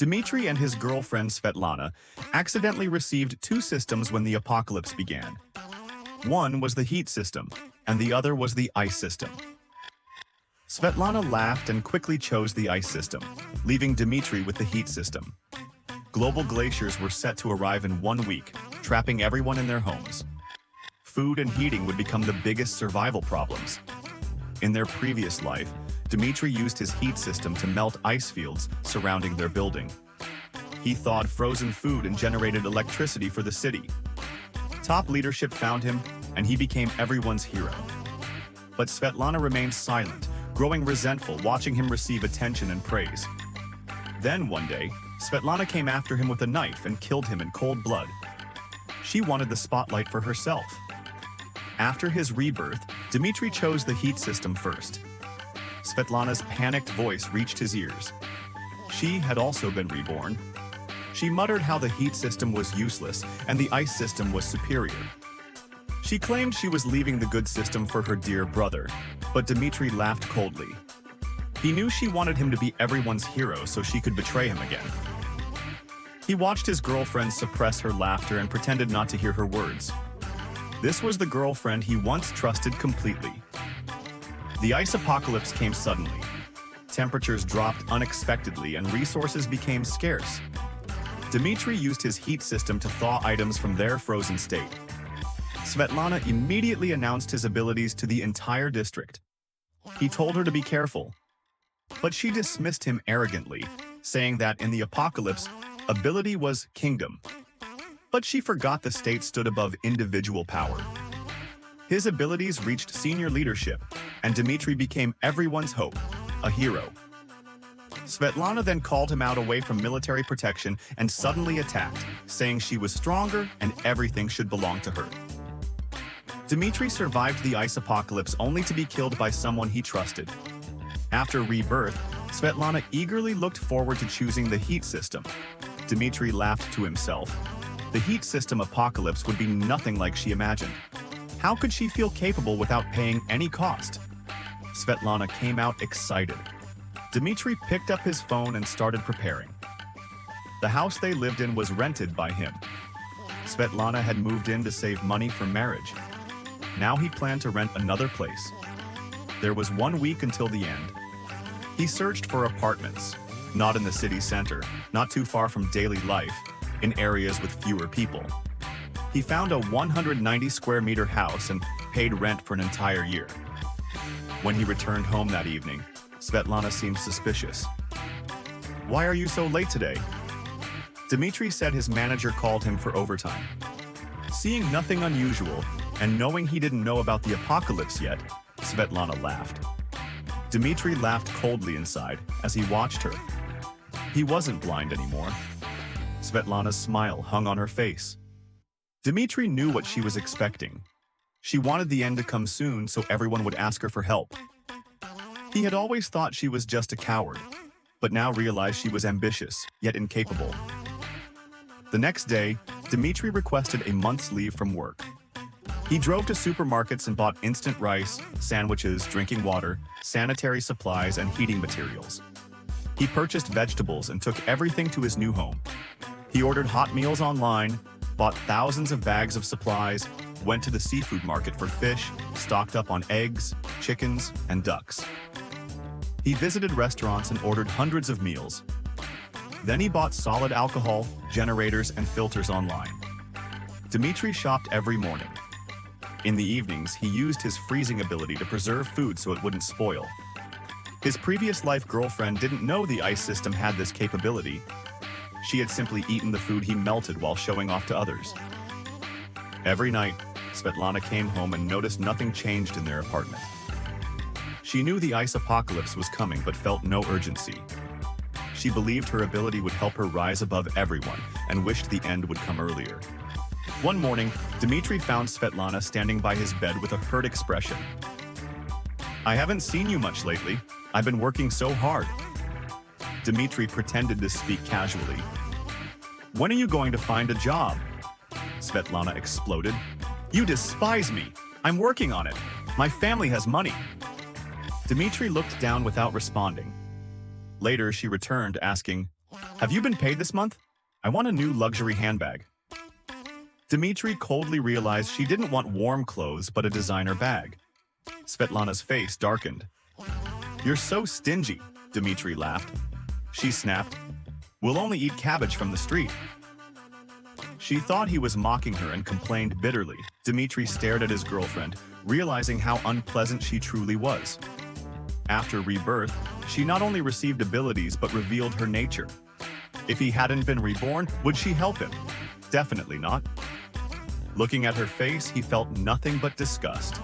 Dmitry and his girlfriend Svetlana accidentally received two systems when the apocalypse began. One was the heat system, and the other was the ice system. Svetlana laughed and quickly chose the ice system, leaving Dmitry with the heat system. Global glaciers were set to arrive in 1 week, trapping everyone in their homes. Food and heating would become the biggest survival problems. In their previous life, Dmitry used his heat system to melt ice fields surrounding their building. He thawed frozen food and generated electricity for the city. Top leadership found him, and he became everyone's hero. But Svetlana remained silent, growing resentful watching him receive attention and praise. Then one day, Svetlana came after him with a knife and killed him in cold blood. She wanted the spotlight for herself. After his rebirth, Dmitry chose the heat system first. Svetlana's panicked voice reached his ears. She had also been reborn. She muttered how the heat system was useless and the ice system was superior. She claimed she was leaving the good system for her dear brother, but Dmitry laughed coldly. He knew she wanted him to be everyone's hero so she could betray him again. He watched his girlfriend suppress her laughter and pretended not to hear her words. This was the girlfriend he once trusted completely. The ice apocalypse came suddenly. Temperatures dropped unexpectedly and resources became scarce. Dmitry used his heat system to thaw items from their frozen state. Svetlana immediately announced his abilities to the entire district. He told her to be careful, but she dismissed him arrogantly, saying that in the apocalypse, ability was kingdom. But she forgot the state stood above individual power. His abilities reached senior leadership, and Dmitry became everyone's hope, a hero. Svetlana then called him out away from military protection and suddenly attacked, saying she was stronger and everything should belong to her. Dmitry survived the ice apocalypse only to be killed by someone he trusted. After rebirth, Svetlana eagerly looked forward to choosing the heat system. Dmitry laughed to himself. The heat system apocalypse would be nothing like she imagined. How could she feel capable without paying any cost? Svetlana came out excited. Dmitry picked up his phone and started preparing. The house they lived in was rented by him. Svetlana had moved in to save money for marriage. Now he planned to rent another place. There was 1 week until the end. He searched for apartments, not in the city center, not too far from daily life, in areas with fewer people. He found a 190 square meter house and paid rent for an entire year. When he returned home that evening, Svetlana seemed suspicious. "Why are you so late today?" Dmitry said his manager called him for overtime. Seeing nothing unusual, and knowing he didn't know about the apocalypse yet, Svetlana laughed. Dmitry laughed coldly inside as he watched her. He wasn't blind anymore. Svetlana's smile hung on her face. Dmitry knew what she was expecting. She wanted the end to come soon so everyone would ask her for help. He had always thought she was just a coward, but now realized she was ambitious, yet incapable. The next day, Dmitry requested a month's leave from work. He drove to supermarkets and bought instant rice, sandwiches, drinking water, sanitary supplies, and heating materials. He purchased vegetables and took everything to his new home. He ordered hot meals online, bought thousands of bags of supplies, went to the seafood market for fish, stocked up on eggs, chickens, and ducks. He visited restaurants and ordered hundreds of meals. Then he bought solid alcohol, generators, and filters online. Dmitry shopped every morning. In the evenings, he used his freezing ability to preserve food so it wouldn't spoil. His previous life girlfriend didn't know the ice system had this capability. She had simply eaten the food he melted while showing off to others. Every night, Svetlana came home and noticed nothing changed in their apartment. She knew the ice apocalypse was coming but felt no urgency. She believed her ability would help her rise above everyone and wished the end would come earlier. One morning, Dmitry found Svetlana standing by his bed with a hurt expression. "I haven't seen you much lately. I've been working so hard." Dmitry pretended to speak casually. "When are you going to find a job?" Svetlana exploded. "You despise me. I'm working on it. My family has money." Dmitry looked down without responding. Later, she returned, asking, Have you been paid this month? I want a new luxury handbag. Dmitry coldly realized she didn't want warm clothes but a designer bag. Svetlana's face darkened. You're so stingy, Dmitry laughed. She snapped. We'll only eat cabbage from the street. She thought he was mocking her and complained bitterly. Dmitry stared at his girlfriend, realizing how unpleasant she truly was. After rebirth, she not only received abilities but revealed her nature. If he hadn't been reborn, would she help him? Definitely not. Looking at her face, he felt nothing but disgust.